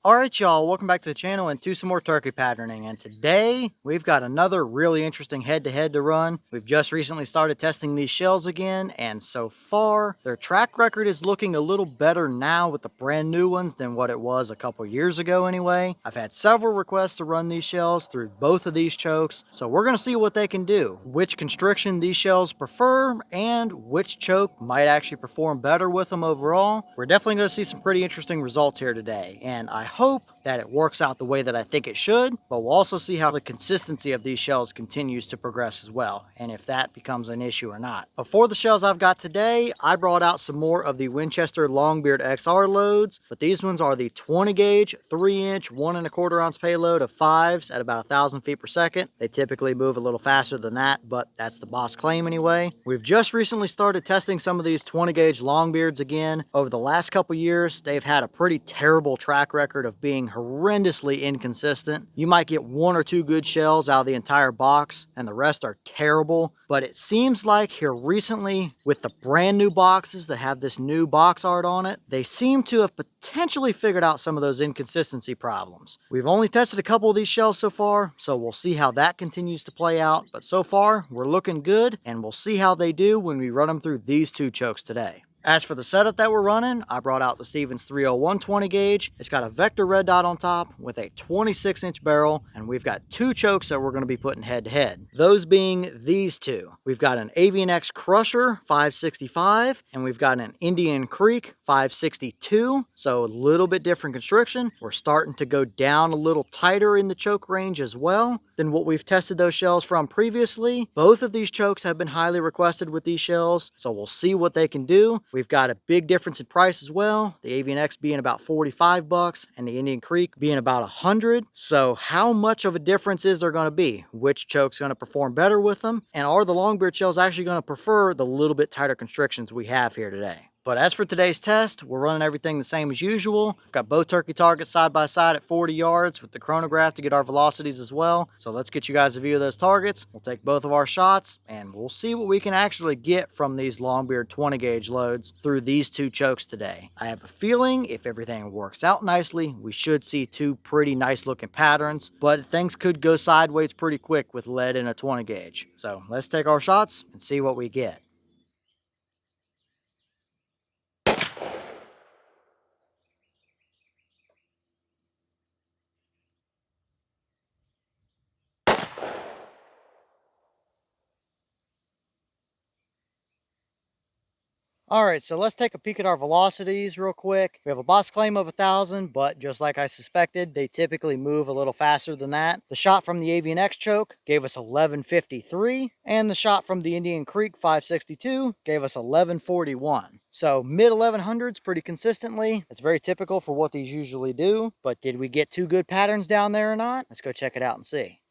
Alright y'all, welcome back to the channel and to some more turkey patterning, and today we've got another really interesting head-to-head to run. We've just recently started testing these shells again, and so far their track record is looking a little better now with the brand new ones than what it was a couple years ago anyway. I've had several requests to run these shells through both of these chokes, so we're going to see what they can do, which constriction these shells prefer, and which choke might actually perform better with them overall. We're definitely going to see some pretty interesting results here today, and I hope that it works out the way that I think it should, but we'll also see how the consistency of these shells continues to progress as well, and if that becomes an issue or not. Before the shells I've got today, I brought out some more of the Winchester Longbeard XR loads, but these ones are the 20 gauge, 3-inch, 1¼ ounce payload of 5s at about 1,000 feet per second. They typically move a little faster than that, but that's the boss claim anyway. We've just recently started testing some of these 20 gauge Longbeards again. Over the last couple years, they've had a pretty terrible track record of being horrendously inconsistent. You might get 1 or 2 good shells out of the entire box, and the rest are terrible. But it seems like here recently, with the brand new boxes that have this new box art on it, they seem to have potentially figured out some of those inconsistency problems. We've only tested a couple of these shells so far, so we'll see how that continues to play out. But so far, we're looking good, and we'll see how they do when we run them through these 2 chokes today. As for the setup that we're running, I brought out the Stevens 301 20 gauge. It's got a vector red dot on top with a 26-inch barrel, and we've got 2 chokes that we're going to be putting head to head. Those being these 2. We've got an Avian-X Crusher 565, and we've got an Indian Creek 562, so a little bit different constriction. We're starting to go down a little tighter in the choke range as well than what we've tested those shells from previously. Both of these chokes have been highly requested with these shells, so we'll see what they can do. We've got a big difference in price as well. The Avian-X being about 45 bucks and the Indian Creek being about 100. So how much of a difference is there going to be? Which choke's going to perform better with them? And are the Longbeard shells actually going to prefer the little bit tighter constrictions we have here today? But as for today's test, we're running everything the same as usual. We've got both turkey targets side by side at 40 yards with the chronograph to get our velocities as well. So let's get you guys a view of those targets. We'll take both of our shots and we'll see what we can actually get from these Longbeard 20 gauge loads through these 2 chokes today. I have a feeling if everything works out nicely, we should see 2 pretty nice looking patterns, but things could go sideways pretty quick with lead in a 20 gauge. So let's take our shots and see what we get. All right, so let's take a peek at our velocities real quick. We have a boss claim of 1,000, but just like I suspected, they typically move a little faster than that. The shot from the Avian-X choke gave us 1153, and the shot from the Indian Creek 562 gave us 1141. So mid 1100s pretty consistently. It's very typical for what these usually do, but did we get 2 good patterns down there or not? Let's go check it out and see.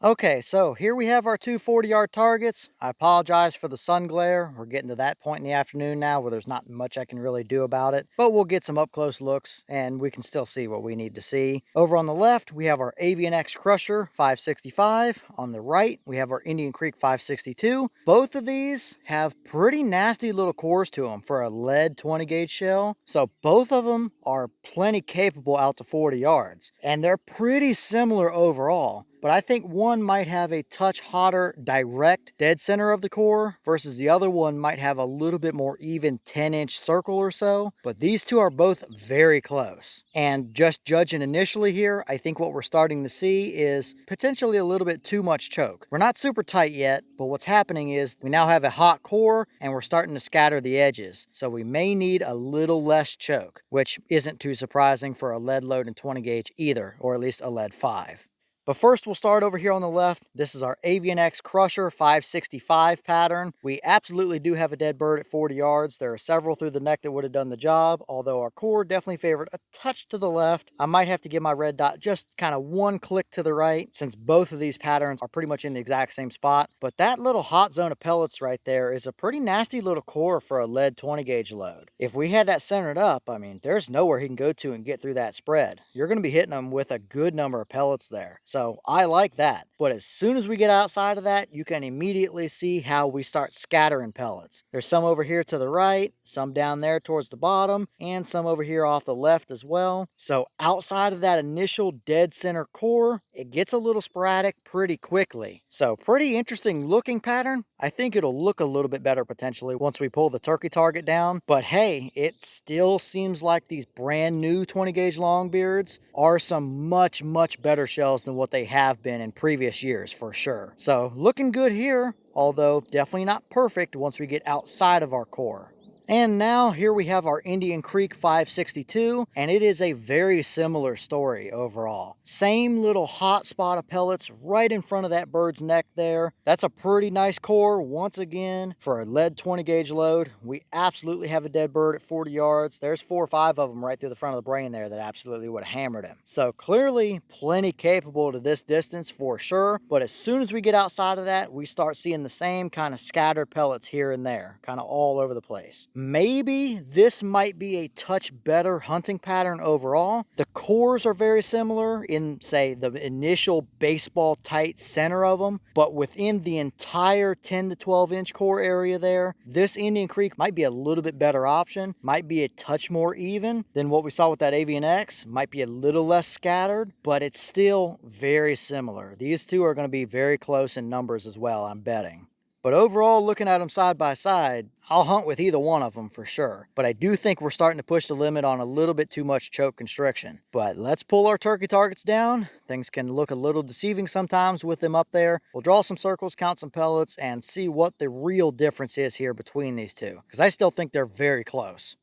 Okay, so here we have our 2 40-yard targets. I apologize for the sun glare. We're getting to that point in the afternoon now where there's not much I can really do about it, but we'll get some up-close looks and we can still see what we need to see. Over on the left, we have our Avian-X Crusher 565. On the right, we have our Indian Creek 562. Both of these have pretty nasty little cores to them for a lead 20 gauge shell. So both of them are plenty capable out to 40 yards, and they're pretty similar overall. But I think one might have a touch hotter direct dead center of the core versus the other one might have a little bit more even 10-inch circle or so. But these 2 are both very close. And just judging initially here, I think what we're starting to see is potentially a little bit too much choke. We're not super tight yet, but what's happening is we now have a hot core and we're starting to scatter the edges. So we may need a little less choke, which isn't too surprising for a lead load in 20 gauge either, or at least a lead 5. But first, we'll start over here on the left. This is our Avian-X Crusher 565 pattern. We absolutely do have a dead bird at 40 yards. There are several through the neck that would have done the job, although our core definitely favored a touch to the left. I might have to give my red dot just kind of 1 click to the right, since both of these patterns are pretty much in the exact same spot. But that little hot zone of pellets right there is a pretty nasty little core for a lead 20 gauge load. If we had that centered up, I mean, there's nowhere he can go to and get through that spread. You're going to be hitting them with a good number of pellets there. So I like that. But as soon as we get outside of that, you can immediately see how we start scattering pellets. There's some over here to the right, some down there towards the bottom, and some over here off the left as well. So outside of that initial dead center core, it gets a little sporadic pretty quickly. So pretty interesting looking pattern. I think it'll look a little bit better potentially once we pull the turkey target down. But hey, it still seems like these brand new 20 gauge Longbeards are some much better shells than what they have been in previous years for sure. So looking good here, although definitely not perfect once we get outside of our core. And now here we have our Indian Creek 562, and it is a very similar story overall. Same little hot spot of pellets right in front of that bird's neck there. That's a pretty nice core once again for a lead 20 gauge load. We absolutely have a dead bird at 40 yards. There's 4 or 5 of them right through the front of the brain there that absolutely would have hammered him. So clearly plenty capable to this distance for sure, but as soon as we get outside of that, we start seeing the same kind of scattered pellets here and there, kind of all over the place. Maybe this might be a touch better hunting pattern overall. The cores are very similar in, say, the initial baseball tight center of them, but within the entire 10 to 12 inch core area there, this Indian Creek might be a little bit better option, might be a touch more even than what we saw with that Avian-X, might be a little less scattered, but it's still very similar. These two are going to be very close in numbers as well, I'm betting. But overall, looking at them side by side, I'll hunt with either one of them for sure. But I do think we're starting to push the limit on a little bit too much choke constriction. But let's pull our turkey targets down. Things can look a little deceiving sometimes with them up there. We'll draw some circles, count some pellets, and see what the real difference is here between these two. Because I still think they're very close.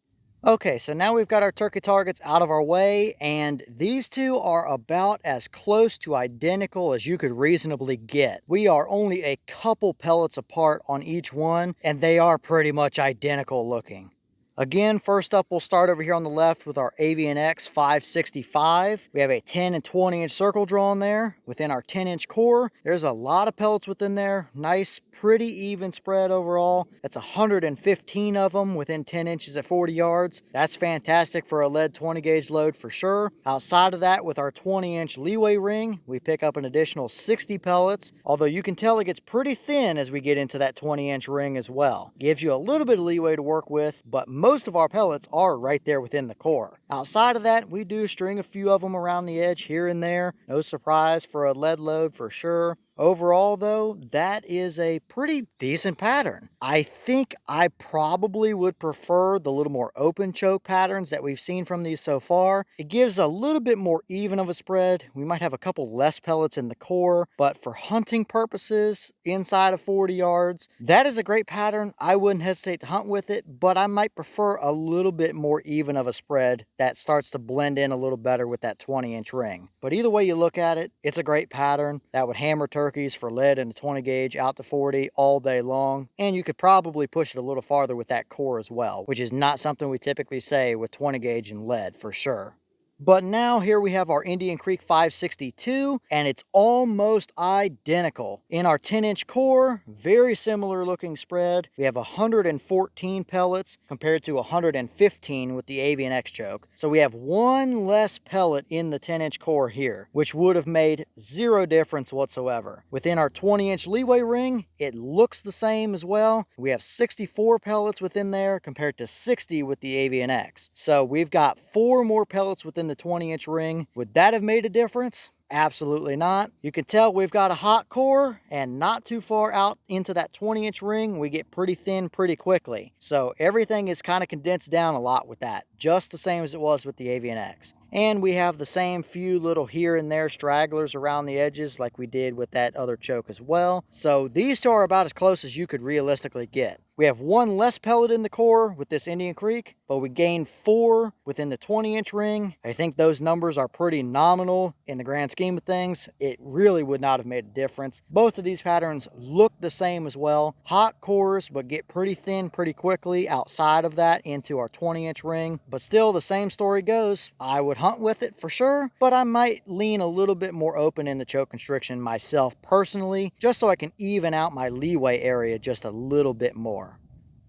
Okay, so now we've got our turkey targets out of our way, and these two are about as close to identical as you could reasonably get. We are only a couple pellets apart on each one, and they are pretty much identical looking. Again, first up, we'll start over here on the left with our Avian-X 565. We have a 10 and 20 inch circle drawn there. Within our 10 inch core, there's a lot of pellets within there. Nice, pretty even spread overall. That's 115 of them within 10 inches at 40 yards. That's fantastic for a lead 20 gauge load for sure. Outside of that, with our 20 inch leeway ring, we pick up an additional 60 pellets, although you can tell it gets pretty thin as we get into that 20 inch ring as well. Gives you a little bit of leeway to work with, but most of our pellets are right there within the core. Outside of that, we do string a few of them around the edge here and there. No surprise for a lead load for sure. Overall, though, that is a pretty decent pattern. I think I probably would prefer the little more open choke patterns that we've seen from these so far. It gives a little bit more even of a spread. We might have a couple less pellets in the core, but for hunting purposes, inside of 40 yards, that is a great pattern. I wouldn't hesitate to hunt with it, but I might prefer a little bit more even of a spread that starts to blend in a little better with that 20 inch ring. But either way you look at it, it's a great pattern that would hammer turkeys for lead in a 20 gauge out to 40 all day long, and you could probably push it a little farther with that core as well, which is not something we typically say with 20 gauge and lead for sure. But now here we have our Indian Creek 562, and it's almost identical. In our 10 inch core, very similar looking spread. We have 114 pellets compared to 115 with the Avian-X choke. So we have one less pellet in the 10 inch core here, which would have made zero difference whatsoever. Within our 20 inch leeway ring, it looks the same as well. We have 64 pellets within there compared to 60 with the Avian-X. So we've got 4 more pellets within the 20 inch ring. Would that have made a difference? Absolutely not. You can tell we've got a hot core, and not too far out into that 20 inch ring, we get pretty thin pretty quickly. So everything is kind of condensed down a lot with that, just the same as it was with the Avian-X. And we have the same few little here and there stragglers around the edges like we did with that other choke as well. So these two are about as close as you could realistically get. We have one less pellet in the core with this Indian Creek, but we gained 4 within the 20 inch ring. I think those numbers are pretty nominal in the grand scheme of things. It really would not have made a difference. Both of these patterns look the same as well. Hot cores, but get pretty thin pretty quickly outside of that into our 20 inch ring. But still, the same story goes. I would hunt with it for sure, but I might lean a little bit more open in the choke constriction myself personally, just so I can even out my leeway area just a little bit more.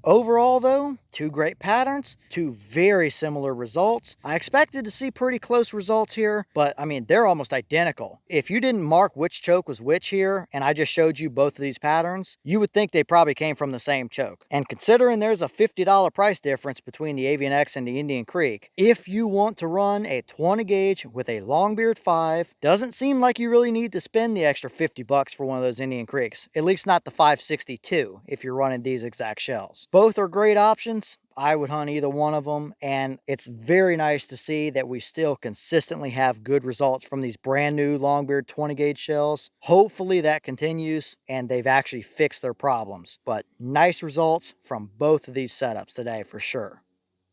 Overall though, two great patterns, two very similar results. I expected to see pretty close results here, but I mean, they're almost identical. If you didn't mark which choke was which here, and I just showed you both of these patterns, you would think they probably came from the same choke. And considering there's a $50 price difference between the Avian-X and the Indian Creek, if you want to run a 20 gauge with a Longbeard 5, doesn't seem like you really need to spend the extra 50 bucks for one of those Indian Creeks, at least not the 562 if you're running these exact shells. Both are great options. I would hunt either one of them, and it's very nice to see that we still consistently have good results from these brand new Longbeard 20 gauge shells. Hopefully that continues and they've actually fixed their problems, but nice results from both of these setups today for sure.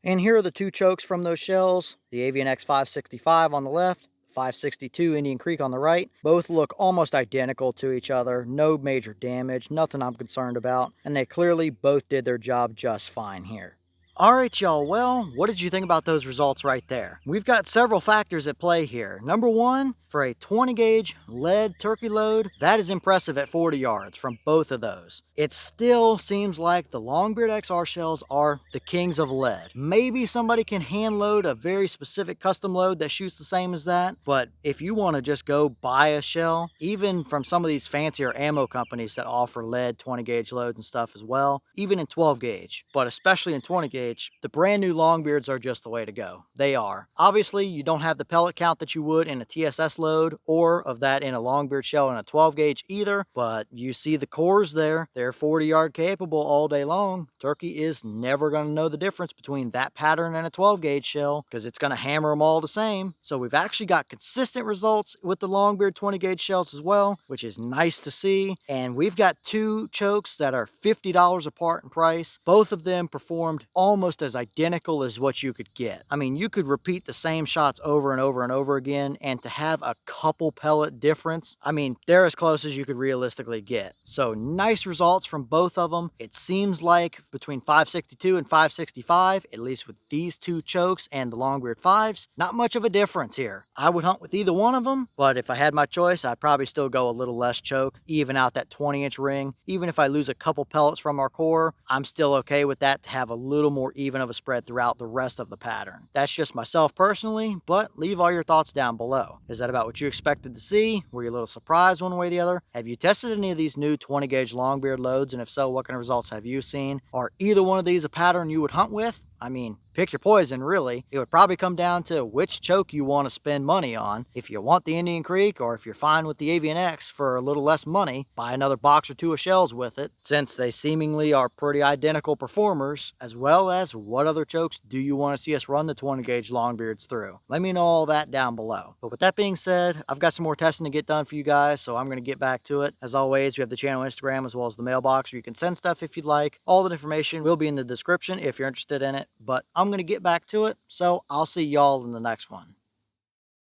And here are the two chokes from those shells, the Avian-X 565 on the left, 562 Indian Creek on the right. Both look almost identical to each other, no major damage, nothing I'm concerned about, and they clearly both did their job just fine here. Alright y'all, well, what did you think about those results right there? We've got several factors at play here. Number one, for a 20 gauge lead turkey load, that is impressive at 40 yards from both of those. It still seems like the Longbeard XR shells are the kings of lead. Maybe somebody can hand load a very specific custom load that shoots the same as that, but if you want to just go buy a shell, even from some of these fancier ammo companies that offer lead 20 gauge loads and stuff as well, even in 12 gauge, but especially in 20 gauge, the brand new Longbeards are just the way to go. They are. Obviously, you don't have the pellet count that you would in a TSS load or of that in a Longbeard shell in a 12 gauge either, but you see the cores there. They're 40 yard capable all day long. Turkey is never going to know the difference between that pattern and a 12 gauge shell because it's going to hammer them all the same. So we've actually got consistent results with the Longbeard 20 gauge shells as well, which is nice to see. And we've got two chokes that are $50 apart in price. Both of them performed almost as identical as what you could get. I mean, you could repeat the same shots over and over and over again, and to have a couple pellet difference, I mean, they're as close as you could realistically get. So nice results from both of them. It seems like between 562 and 565, at least with these two chokes and the Longbeard 5s, not much of a difference here. I would hunt with either one of them, but if I had my choice, I'd probably still go a little less choke, even out that 20-inch ring. Even if I lose a couple pellets from our core, I'm still okay with that to have a little more even of a spread throughout the rest of the pattern. That's just myself personally, but leave all your thoughts down below. Is that about what you expected to see? Were you a little surprised one way or the other? Have you tested any of these new 20 gauge Longbeard loads? And if so, what kind of results have you seen? Are either one of these a pattern you would hunt with? I mean, pick your poison, really. It would probably come down to which choke you want to spend money on. If you want the Indian Creek, or if you're fine with the Avian-X for a little less money, buy another box or two of shells with it, since they seemingly are pretty identical performers, as well as what other chokes do you want to see us run the 20 gauge Longbeards through. Let me know all that down below. But with that being said, I've got some more testing to get done for you guys, so I'm going to get back to it. As always, we have the channel Instagram as well as the mailbox where you can send stuff if you'd like. All the information will be in the description if you're interested in it. But I'm going to get back to it, so I'll see y'all in the next one.